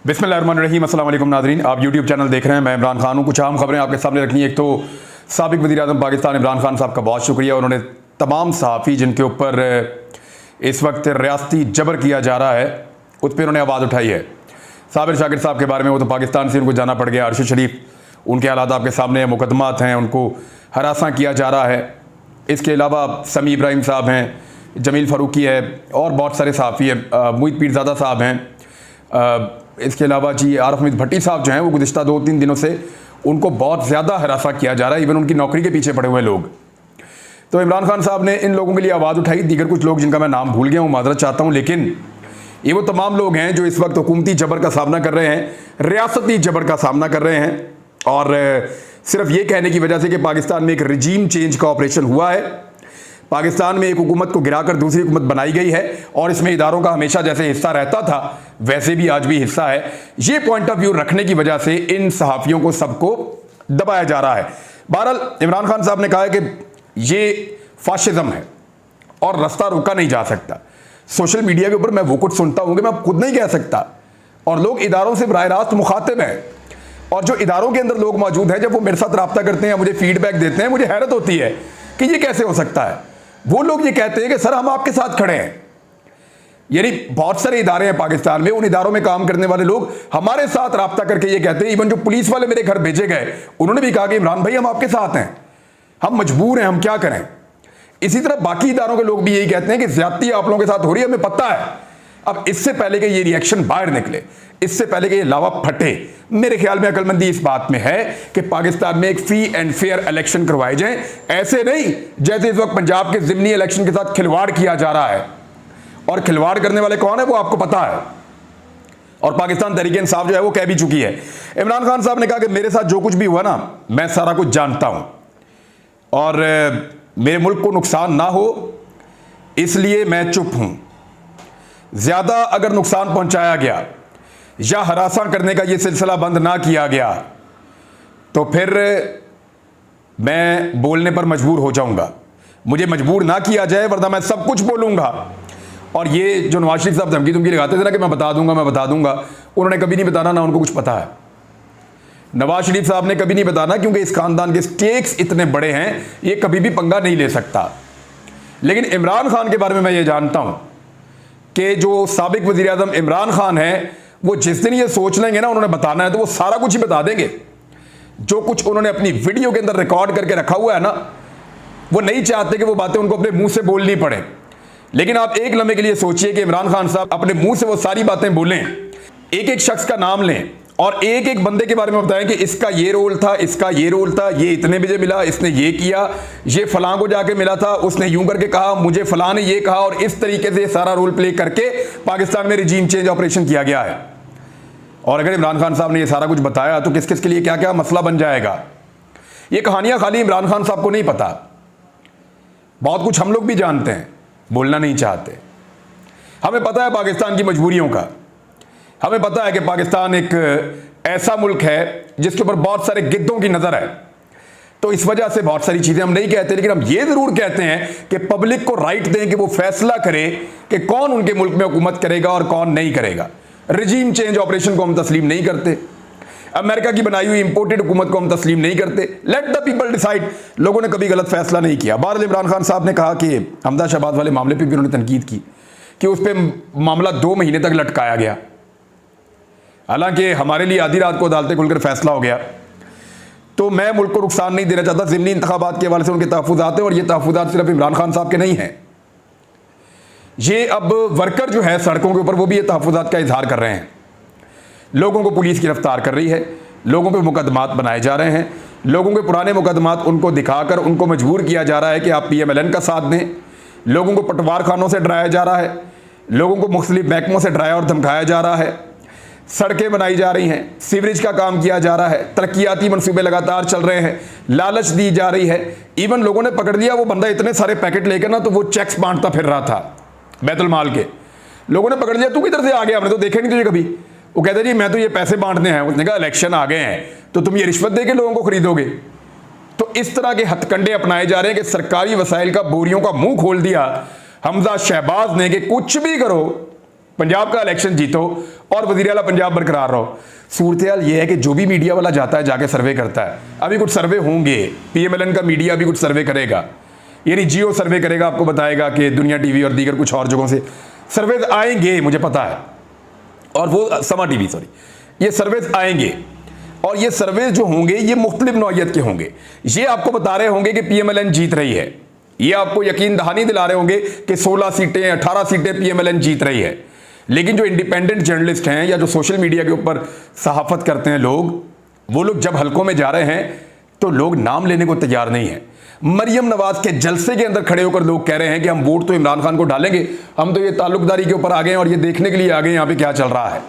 बिस्मिल्लाहिर्रहमानिर्रहीम। अस्सलाम वालेकुम नाज़रीन, आप यूट्यूब चैनल देख रहे हैं। मैं इमरान खान हूँ। कुछ आम खबरें आपके सामने रखनी है। एक तो साबिक वज़ीर-ए-आज़म पाकिस्तान इमरान खान साहब का बहुत शुक्रिया, उन्होंने तमाम सहाफ़ी जिनके ऊपर इस वक्त रियासती जबर किया जा रहा है उस पर उन्होंने आवाज़ उठाई है। साबिर शाकिर साहब के बारे में, वो तो पाकिस्तान से उनको जाना पड़ गया। अरशद शरीफ, उनके हालात आपके सामने हैं, मुकदमात हैं, उनको हरासा किया जा रहा है। इसके अलावा समी इब्राहिम साहब हैं, जमील फ़ारूकी है और बहुत सारे सहाफ़ी हैं, मुईद पीरज़ादा साहब हैं। इसके अलावा जी आरफ हमीद भट्टी साहब जो हैं वो गुज़िश्ता 2-3 दिनों से उनको बहुत ज़्यादा हरासा किया जा रहा है। इवन उनकी नौकरी के पीछे पड़े हुए लोग। तो इमरान खान साहब ने इन लोगों के लिए आवाज़ उठाई। दीगर कुछ लोग जिनका मैं नाम भूल गया हूँ, माजरत चाहता हूँ, लेकिन ये वो तमाम लोग हैं जो इस वक्त हुकूमती जबर का सामना कर रहे हैं, रियासती जबर का सामना कर रहे हैं। और सिर्फ ये कहने की वजह से कि पाकिस्तान में एक रजीम चेंज का ऑपरेशन हुआ है, पाकिस्तान में एक हुकूमत को गिराकर दूसरी हुकूमत बनाई गई है और इसमें इदारों का हमेशा जैसे हिस्सा रहता था वैसे भी आज भी हिस्सा है। ये पॉइंट ऑफ व्यू रखने की वजह से इन सहाफ़ियों को सबको दबाया जा रहा है। बहरहाल इमरान खान साहब ने कहा है कि ये फाशिज्म है और रास्ता रोका नहीं जा सकता। सोशल मीडिया के ऊपर मैं वो कुछ सुनता हूँ कि मैं खुद नहीं कह सकता, और लोग इदारों से बराह रास्त मुखातिब हैं। और जो इदारों के अंदर लोग मौजूद हैं, जब वो मेरे साथ रब्ता करते हैं, मुझे फीडबैक देते हैं, मुझे हैरत होती है कि ये कैसे हो सकता है। वो लोग ये कहते हैं कि सर हम आपके साथ खड़े हैं। यानी बहुत सारे इदारे हैं पाकिस्तान में, उन इदारों में काम करने वाले लोग हमारे साथ रब्ता करके ये कहते हैं। इवन जो पुलिस वाले मेरे घर भेजे गए उन्होंने भी कहा कि इमरान भाई हम आपके साथ हैं, हम मजबूर हैं, हम क्या करें। इसी तरह बाकी इदारों के लोग भी यही कहते हैं कि ज्यादती आप लोगों के साथ हो रही है, हमें पता है। अब इससे पहले कि ये रिएक्शन बाहर निकले, इससे पहले कि ये लावा फटे, मेरे ख्याल में अक्लमंदी इस बात में है कि पाकिस्तान में एक फ्री एंड फेयर इलेक्शन करवाए जाएं। ऐसे नहीं जैसे इस वक्त पंजाब के ज़िमनी इलेक्शन के साथ खिलवाड़ किया जा रहा है, और खिलवाड़ करने वाले कौन है वो आपको पता है। और पाकिस्तान तहरीक इंसाफ जो है वो कह भी चुकी है। इमरान खान साहब ने कहा कि मेरे साथ जो कुछ भी हुआ ना, मैं सारा कुछ जानता हूं और मेरे मुल्क को नुकसान ना हो इसलिए मैं चुप हूं। ज्यादा अगर नुकसान पहुंचाया गया या हरासा करने का यह सिलसिला बंद ना किया गया तो फिर मैं बोलने पर मजबूर हो जाऊंगा। मुझे मजबूर ना किया जाए वरना मैं सब कुछ बोलूंगा। और ये जो नवाज शरीफ साहब धमकी तुमकी लगाते थे ना कि मैं बता दूंगा, उन्होंने कभी नहीं बताना, ना उनको कुछ पता है। नवाज शरीफ साहब ने कभी नहीं बताना, क्योंकि इस खानदान के स्टेक्स इतने बड़े हैं, ये कभी भी पंगा नहीं ले सकता। लेकिन इमरान खान के बारे में मैं ये जानता हूं कि जो साबिक वज़ीर-ए-आज़म इमरान खान है, वो जिस दिन ये सोच लेंगे ना उन्होंने बताना है तो वो सारा कुछ ही बता देंगे। जो कुछ उन्होंने अपनी वीडियो के अंदर रिकॉर्ड करके रखा हुआ है ना, वो नहीं चाहते कि वो बातें उनको अपने मुंह से बोलनी पड़े। लेकिन आप एक लम्हे के लिए सोचिए कि इमरान खान साहब अपने मुंह से वो सारी बातें बोलें, एक एक शख्स का नाम लें और एक एक बंदे के बारे में बताएं कि इसका ये रोल था, इसका ये रोल था, ये इतने बजे मिला, इसने ये किया, ये फलां को जाके मिला था, उसने यूं करके कहा, मुझे फलां ने ये कहा, और इस तरीके से सारा रोल प्ले करके पाकिस्तान में रिजीम चेंज ऑपरेशन किया गया है। और अगर इमरान खान साहब ने ये सारा कुछ बताया तो किस किस के लिए क्या क्या मसला बन जाएगा। ये कहानियां खाली इमरान खान साहब को नहीं पता, बहुत कुछ हम लोग भी जानते हैं, बोलना नहीं चाहते। हमें पता है पाकिस्तान की मजबूरियों का, हमें पता है कि पाकिस्तान एक ऐसा मुल्क है जिसके ऊपर बहुत सारे गिद्धों की नजर है। तो इस वजह से बहुत सारी चीजें हम नहीं कहते, लेकिन हम ये जरूर कहते हैं कि पब्लिक को राइट दें कि वो फैसला करे कि कौन उनके मुल्क में हुकूमत करेगा और कौन नहीं करेगा। रिजीम चेंज ऑपरेशन को हम तस्लीम नहीं करते, अमेरिका की बनाई हुई इंपोर्टेड हुकूमत को हम तस्लीम नहीं करते। Let the people decide. लोगों ने कभी गलत फैसला नहीं किया। बहरहाल इमरान खान साहब ने कहा कि हमदा शहबाज वाले मामले पर भी उन्होंने तनकीद की कि उस पर मामला 2 महीने तक लटकाया गया। हालांकि हमारे लिए आधी रात को अदालतें खुलकर फैसला हो गया। तो मैं मुल्क को नुकसान नहीं देना चाहता। ज़िमनी इंतखाबात के हवाले से उनके तहफ़्फ़ुज़ात हैं, और ये तहफ़्फ़ुज़ात सिर्फ इमरान खान साहब के नहीं हैं। ये अब वर्कर जो है सड़कों के ऊपर, वो भी ये तहफ़्फ़ुज़ात का इजहार कर रहे हैं। लोगों को पुलिस गिरफ्तार कर रही है, लोगों पर मुकदमात बनाए जा रहे हैं, लोगों के पुराने मुकदमात उनको दिखाकर उनको मजबूर किया जा रहा है कि आप PMLN का साथ दें। लोगों को पटवार खानों से डराया जा रहा है, लोगों को मुख्तलिफ महकमों से डराया और धमकाया जा रहा है। सड़कें बनाई जा रही हैं, सीवरेज का काम किया जा रहा है, तरक्याती मनसूबे लगातार चल रहे हैं, लालच दी जा रही है। इवन लोगों ने पकड़ लिया वो बंदा इतने सारे पैकेट लेकर ना, तो वो चेक्स बांटता फिर रहा था बैतुल माल के। लोगों ने पकड़ लिया, तू किधर से आ गया, हमने तो देखे नहीं तुझे कभी। वो कहते जी मैं तो ये पैसे बांटने हैं। उसने कहा इलेक्शन आ गए हैं तो तुम ये रिश्वत दे के लोगों को खरीदोगे। तो इस तरह के हथकंडे अपनाए जा रहे हैं कि सरकारी वसाइल का बोरियों का मुंह खोल दिया हमजा शहबाज ने कि कुछ भी करो पंजाब का इलेक्शन जीतो और वज़ीर आला पंजाब बरकरार रहो। सूरत-ए-हाल ये है कि जो भी मीडिया वाला जाता है जाके सर्वे करता है, अभी कुछ सर्वे होंगे, पीएमएलएन का मीडिया भी कुछ सर्वे करेगा, यानी जियो सर्वे करेगा, आपको बताएगा कि दुनिया टीवी और दीगर कुछ और जगहों से सर्वे आएंगे, मुझे पता है, और वो समा टीवी, सॉरी, ये सर्वेज आएंगे और ये सर्वे जो होंगे ये मुख्तलिफ नौइयत के होंगे। ये आपको बता रहे होंगे कि पीएमएलएन जीत रही है, ये आपको यकीन दहानी दिला रहे होंगे कि 16 सीटें 18 सीटें पीएमएलएन जीत रही है। लेकिन जो इंडिपेंडेंट जर्नलिस्ट हैं या जो सोशल मीडिया के ऊपर सहाफत करते हैं लोग, वो लोग जब हलकों में जा रहे हैं तो लोग नाम लेने को तैयार नहीं है। मरियम नवाज के जलसे के अंदर खड़े होकर लोग कह रहे हैं कि हम वोट तो इमरान खान को डालेंगे, हम तो ये ताल्लुकदारी के ऊपर आ गए हैं और ये देखने के लिए आ गए यहाँ पे क्या चल रहा है।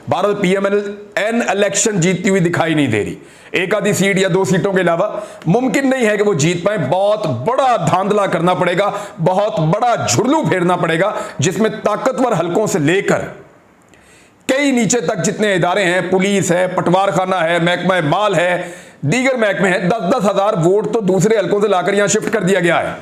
भारत पीएमएलएन इलेक्शन जीतती हुई दिखाई नहीं दे रही, एक आधी सीट या 2 सीटों के अलावा मुमकिन नहीं है कि वो जीत पाए। बहुत बड़ा धांधला करना पड़ेगा, बहुत बड़ा झुरलू फेरना पड़ेगा, जिसमें ताकतवर हलकों से लेकर कई नीचे तक जितने इदारे हैं, पुलिस है, पटवार खाना है, महकमा माल है, दीगर महकमे हैं, 10-10 हजार वोट तो दूसरे हलकों से लाकर यहां शिफ्ट कर दिया गया है।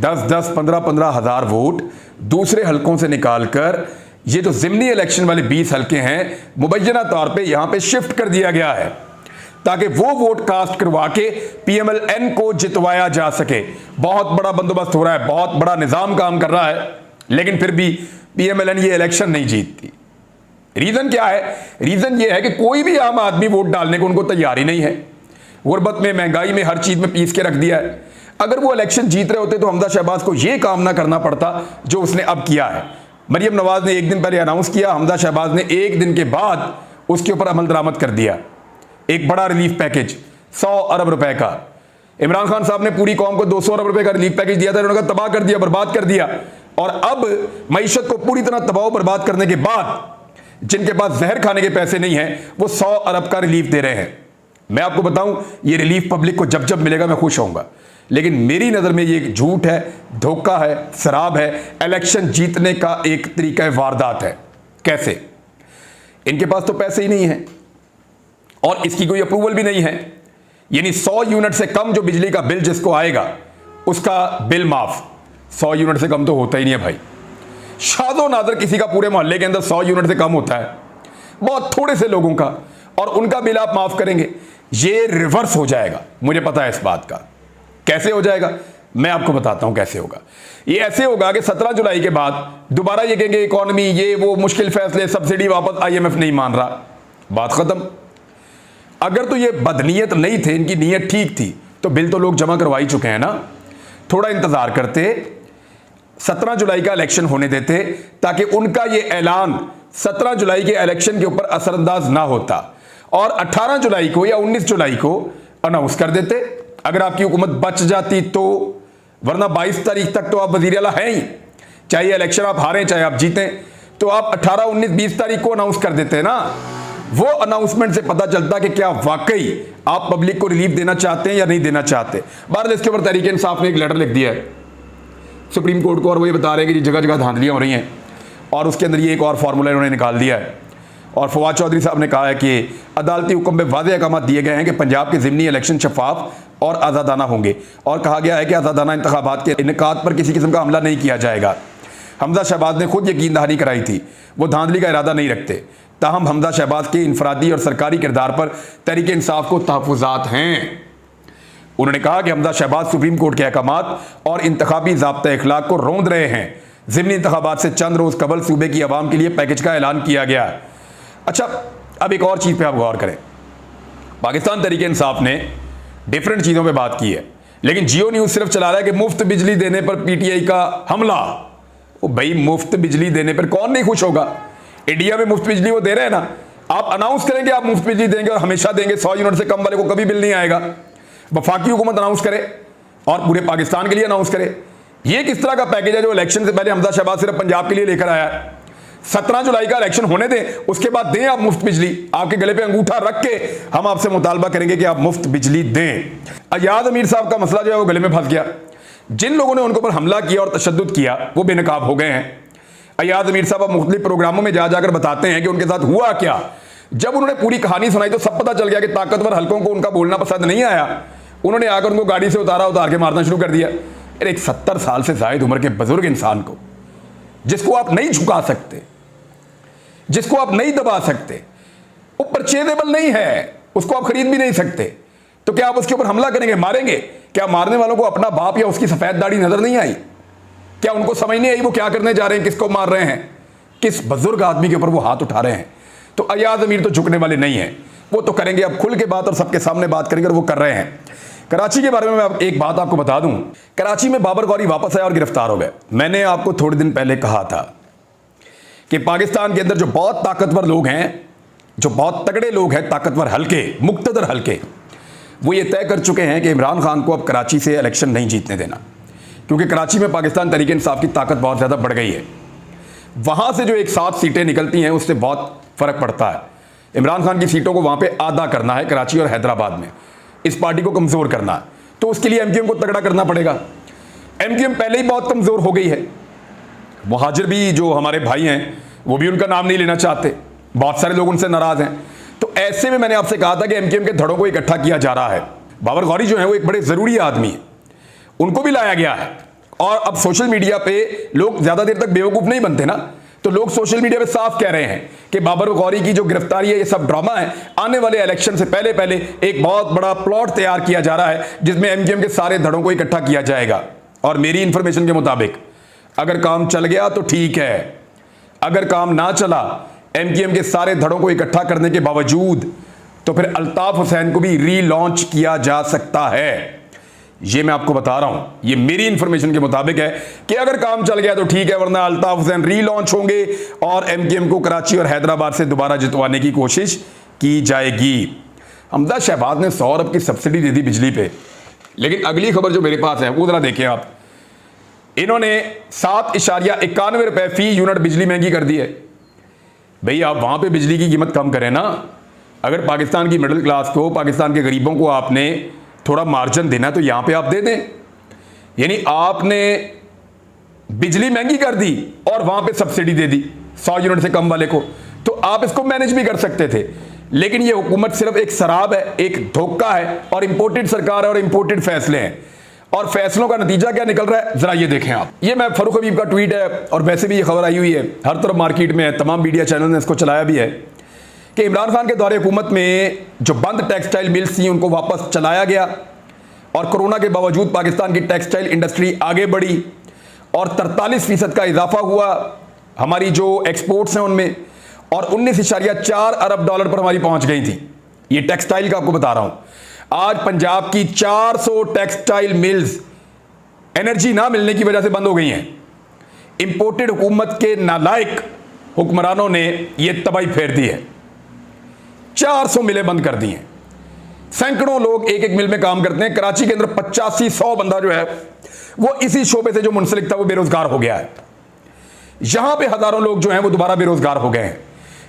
10-10, 15-15 हजार वोट दूसरे हलकों से निकालकर ये जो ज़िमनी इलेक्शन वाले 20 हलके हैं मुबैना तौर पे यहां पे शिफ्ट कर दिया गया है ताकि वो वोट कास्ट करवा के पीएमएलएन को जितवाया जा सके। बहुत बड़ा बंदोबस्त हो रहा है, बहुत बड़ा निजाम काम कर रहा है, लेकिन फिर भी पीएमएलएन ये इलेक्शन नहीं जीतती। रीजन क्या है? रीजन ये है कि कोई भी आम आदमी वोट डालने को उनको तैयार ही नहीं है। गुर्बत में, महंगाई में, हर चीज में पीस के रख दिया है। अगर वो इलेक्शन जीत रहे होते तो हमजा शहबाज को ये काम ना करना पड़ता जो उसने अब किया है। मरियम नवाज ने एक दिन पहले अनाउंस किया, हमजा शहबाज ने एक दिन के बाद उसके ऊपर अमल दरामद कर दिया। एक बड़ा रिलीफ पैकेज 100 अरब रुपए का। इमरान खान साहब ने पूरी कौम को 200 अरब रुपए का रिलीफ पैकेज दिया था, उन्होंने तबाह कर दिया, बर्बाद कर दिया। और अब मईशत को पूरी तरह तबाह बर्बाद करने के बाद जिनके पास जहर खाने के पैसे नहीं हैं वो 100 अरब का रिलीफ दे रहे हैं। मैं आपको बताऊं, ये रिलीफ पब्लिक को जब जब मिलेगा मैं खुश होऊंगा, लेकिन मेरी नजर में ये झूठ है, धोखा है, शराब है, इलेक्शन जीतने का एक तरीका वारदात है। कैसे? इनके पास तो पैसे ही नहीं है और इसकी कोई अप्रूवल भी नहीं है, यानी 100 यूनिट से कम जो बिजली का बिल जिसको आएगा उसका बिल माफ। 100 यूनिट से कम तो होता ही नहीं है भाई, शादो नादर किसी का पूरे मोहल्ले के अंदर 100 यूनिट से कम होता है, बहुत थोड़े से लोगों का, और उनका बिल आप माफ करेंगे। ये रिवर्स हो जाएगा, मुझे पता है इस बात का। कैसे हो जाएगा मैं आपको बताता हूं कैसे होगा। ये ऐसे होगा कि 17 जुलाई के बाद दोबारा ये कहेंगे इकॉनमी ये वो मुश्किल फैसले, सब्सिडी वापस, IMF नहीं मान रहा, बात खत्म। अगर तो ये बदनीयत नहीं थे, इनकी नीयत ठीक थी, तो बिल तो लोग जमा करवा ही चुके हैं ना। थोड़ा इंतजार करते, 17 जुलाई का इलेक्शन होने देते ताकि उनका ये ऐलान 17 जुलाई के इलेक्शन के ऊपर असरअंदाज ना होता और 18 जुलाई को या 19 जुलाई को अनाउंस कर देते अगर आपकी हुकूमत बच जाती तो। वरना 22 तारीख तक तो आप वजीर आला हैं ही, चाहे इलेक्शन आप हारें चाहे आप जीतें, तो आप 18, 19, 20 तारीख को अनाउंस कर देते हैं ना। वो अनाउंसमेंट से पता चलता कि क्या वाकई आप पब्लिक को रिलीफ देना चाहते हैं या नहीं देना चाहते। बहरहाल इसके ऊपर तहरीक इंसाफ ने एक लेटर लिख दिया है सुप्रीम कोर्ट को और वो ये बता रहे हैं कि जगह जगह धांधलियां हो रही हैं और उसके अंदर ये एक और फार्मूला इन्होंने निकाल दिया है। और फवाद चौधरी साहब ने कहा है कि अदालती हुक्म में वाज़ेह अहकाम दिए गए हैं कि पंजाब के ज़िमनी इलेक्शन शफाफ और आज़ादाना होंगे और कहा गया है कि आज़ादाना इंतखाबात के इनकाद पर किसी किस्म का हमला नहीं किया जाएगा। हमजा शहबाज ने खुद यकीन दहानी कराई थी, वो धांधली का इरादा नहीं रखते। ताहम हमजा शहबाज के इनफरादी और सरकारी किरदार पर तहरीक इंसाफ को तहफ़्फ़ुज़ात हैं। उन्होंने कहा कि हमजा शहबाज सुप्रीम कोर्ट के अहकामात और इंतखाबी ज़ाब्ता इखलाक को रौंद रहे हैं। ज़िमनी इंतखाबात से चंद रोज़ कबल सूबे की आवाम के लिए पैकेज का ऐलान किया गया। अच्छा, अब एक और चीज़ पे आप गौर करें, पाकिस्तान तहरीक इंसाफ ने डिफरेंट चीज़ों पे बात की है, लेकिन जियो न्यूज़ सिर्फ चला रहा है कि मुफ्त बिजली देने पर PTI का हमला। वो भाई, मुफ्त बिजली देने पर कौन नहीं खुश होगा? इंडिया में मुफ्त बिजली वो दे रहे हैं ना। आप अनाउंस करेंगे आप मुफ्त बिजली देंगे और हमेशा देंगे, 100 यूनिट से कम वाले को कभी बिल नहीं आएगा। वफाकी हुकूमत अनाउंस करे और पूरे पाकिस्तान के लिए अनाउंस करे। ये किस तरह का पैकेज है जो इलेक्शन से पहले हमजा शहबाज सिर्फ पंजाब के लिए लेकर आया है? 17 जुलाई का इलेक्शन होने दें, उसके बाद दें आप मुफ्त बिजली। आपके गले पे अंगूठा रख के हम आपसे मुतालबा करेंगे कि आप मुफ्त बिजली दें। अयाद अमीर साहब का मसला जो है वो गले में फंस गया। जिन लोगों ने उनके ऊपर हमला किया और तशद्दुद किया वो बेनकाब हो गए हैं। अयाद अमीर साहब अब मुख्तलिफ प्रोग्रामों में जा जाकर बताते हैं कि उनके साथ हुआ क्या। जब उन्होंने पूरी कहानी सुनाई तो सब पता चल गया कि ताकतवर हलकों को उनका बोलना पसंद नहीं आया। उन्होंने आकर उनको गाड़ी से उतार के मारना शुरू कर दिया। एक 70 साल से जायद उम्र के बुजुर्ग इंसान को जिसको आप नहीं झुका सकते, जिसको आप नहीं दबा सकते, वो परचेजेबल नहीं है, उसको आप खरीद भी नहीं सकते, तो क्या आप उसके ऊपर हमला करेंगे, मारेंगे? क्या मारने वालों को अपना बाप या उसकी सफेद दाढ़ी नजर नहीं आई? क्या उनको समझ नहीं आई वो क्या करने जा रहे हैं, किसको मार रहे हैं, किस बुजुर्ग आदमी के ऊपर वो हाथ उठा रहे हैं? तो अयाज अमीर तो झुकने वाले नहीं हैं, वो तो करेंगे अब खुल के बात और सबके सामने बात करेंगे, और वो कर रहे हैं। कराची के बारे में मैं एक बात आपको बता दूं, कराची में बाबर गौरी वापस आए और गिरफ्तार हो गए। मैंने आपको थोड़े दिन पहले कहा था कि पाकिस्तान के अंदर जो बहुत ताकतवर लोग हैं, जो बहुत तगड़े लोग हैं, ताकतवर हल्के, मुक्तदर हल्के, वो ये तय कर चुके हैं कि इमरान खान को अब कराची से इलेक्शन नहीं जीतने देना, क्योंकि कराची में पाकिस्तान तहरीक इंसाफ की ताकत बहुत ज़्यादा बढ़ गई है। वहाँ से जो एक 7 सीटें निकलती हैं उससे बहुत फ़र्क पड़ता है। इमरान खान की सीटों को वहाँ पे आधा करना है, कराची और हैदराबाद में इस पार्टी को कमज़ोर करना है, तो उसके लिए एमक्यूएम को तगड़ा करना पड़ेगा। एमक्यूएम पहले ही बहुत कमज़ोर हो गई है। मुहाजिर भी जो हमारे भाई हैं वो भी उनका नाम नहीं लेना चाहते, बहुत सारे लोग उनसे नाराज़ हैं। तो ऐसे में मैंने आपसे कहा था कि एमक्यूएम के धड़ों को इकट्ठा किया जा रहा है। बाबर गौरी जो है वो एक बड़े ज़रूरी आदमी है, उनको भी लाया गया है। और अब सोशल मीडिया पे लोग ज़्यादा देर तक बेवकूफ़ नहीं बनते ना, तो लोग सोशल मीडिया पे साफ कह रहे हैं कि बाबर गौरी की जो गिरफ्तारी है ये सब ड्रामा है। आने वाले इलेक्शन से पहले पहले एक बहुत बड़ा प्लॉट तैयार किया जा रहा है जिसमें एमक्यूएम के सारे धड़ों को इकट्ठा किया जाएगा। और मेरी इंफॉर्मेशन के मुताबिक अगर काम चल गया तो ठीक है, अगर काम ना चला एमक्यूएम के सारे धड़ों को इकट्ठा करने के बावजूद, तो फिर अल्ताफ हुसैन को भी रीलॉन्च किया जा सकता है। ये मैं आपको बता रहा हूं, ये मेरी इंफॉर्मेशन के मुताबिक है कि अगर काम चल गया तो ठीक है, वरना अल्ताफ हुसैन रीलॉन्च होंगे और एमक्यूएम को कराची और हैदराबाद से दोबारा जितवाने की कोशिश की जाएगी। हमजा शहबाज ने 100 अरब की सब्सिडी दे दी बिजली पे, लेकिन अगली खबर जो मेरे पास है वो जरा देखें आप। इन्होंने 7.91 रुपए फी यूनिट बिजली महंगी कर दी है। भाई आप वहां पे बिजली की कीमत कम करें ना। अगर पाकिस्तान की मिडिल क्लास को, पाकिस्तान के गरीबों को आपने थोड़ा मार्जिन देना तो यहां पे आप दे दें। यानी आपने बिजली महंगी कर दी और वहां पे सब्सिडी दे दी 100 यूनिट से कम वाले को, तो आप इसको मैनेज भी कर सकते थे। लेकिन ये हुकूमत सिर्फ एक शराब है, एक धोखा है, और इंपोर्टेड सरकार है और इंपोर्टेड फैसले हैं। और फैसलों का नतीजा क्या निकल रहा है जरा ये देखें आप। ये मैं फरूख हबीब का ट्वीट है, और वैसे भी ये खबर आई हुई है, हर तरफ मार्केट में है, तमाम मीडिया चैनल ने इसको चलाया भी है कि इमरान खान के दौरे हुकूमत में जो बंद टेक्सटाइल मिल्स थी उनको वापस चलाया गया, और कोरोना के बावजूद पाकिस्तान की टेक्सटाइल इंडस्ट्री आगे बढ़ी और 43% का इजाफा हुआ हमारी जो एक्सपोर्ट्स हैं उनमें, और 19.4 अरब डॉलर पर हमारी पहुंच गई थी। ये टेक्सटाइल का आपको बता रहा हूं। आज पंजाब की 400 टेक्सटाइल मिल्स एनर्जी ना मिलने की वजह से बंद हो गई हैं। इंपोर्टेड हुकूमत के नालायक हुक्मरानों ने यह तबाही फेर दी है, 400 मिलें बंद कर दी हैं। सैकड़ों लोग एक एक मिल में काम करते हैं। कराची के अंदर 85-100 बंदा जो है वो इसी शोबे से जो मुंसलिक था वो बेरोजगार हो गया है। यहां पे हजारों लोग जो हैं वो दोबारा बेरोजगार हो गए हैं।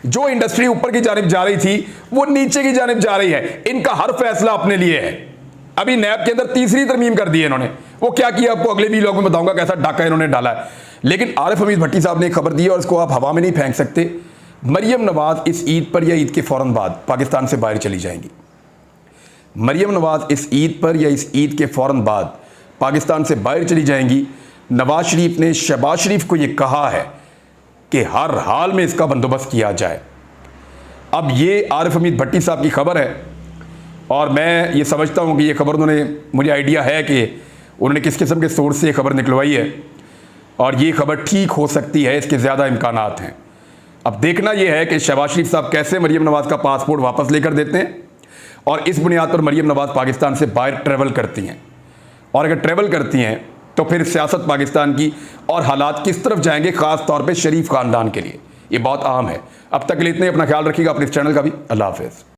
जो इंडस्ट्री ऊपर की जानिब जा रही थी वो नीचे की जानिब जा रही है। इनका हर फैसला अपने लिए है। अभी नैब के अंदर 3री तरमीम कर दी है इन्होंने, वो क्या किया आपको अगले वीलॉग में बताऊंगा, कैसा डाका इन्होंने डाला है। लेकिन आरिफ हमीद भट्टी साहब ने एक खबर दी है और इसको आप हवा में नहीं फेंक सकते। मरियम नवाज इस ईद पर या ईद के फौरन बाद पाकिस्तान से बाहर चली जाएंगी। मरियम नवाज इस ईद पर या इस ईद के फौरन बाद पाकिस्तान से बाहर चली जाएंगी। नवाज शरीफ ने शहबाज शरीफ को यह कहा है कि हर हाल में इसका बंदोबस्त किया जाए। अब ये आरिफ हमीद भट्टी साहब की खबर है, और मैं ये समझता हूँ कि ये खबर उन्होंने, मुझे आइडिया है कि उन्होंने किस किस्म के सोर्स से ये खबर निकलवाई है, और ये खबर ठीक हो सकती है, इसके ज़्यादा इम्कानात हैं। अब देखना यह है कि शहबाज शरीफ साहब कैसे मरियम नवाज का पासपोर्ट वापस लेकर देते हैं, और इस बुनियाद पर मरियम नवाज पाकिस्तान से बाहर ट्रैवल करती हैं। और अगर ट्रैवल करती हैं तो फिर सियासत पाकिस्तान की और हालात किस तरफ जाएंगे, ख़ास तौर पे शरीफ ख़ानदान के लिए, ये बहुत अहम है। अब तक के लिए इतने, अपना ख्याल रखिएगा, अपने इस चैनल का भी। अल्लाह हाफ़िज़।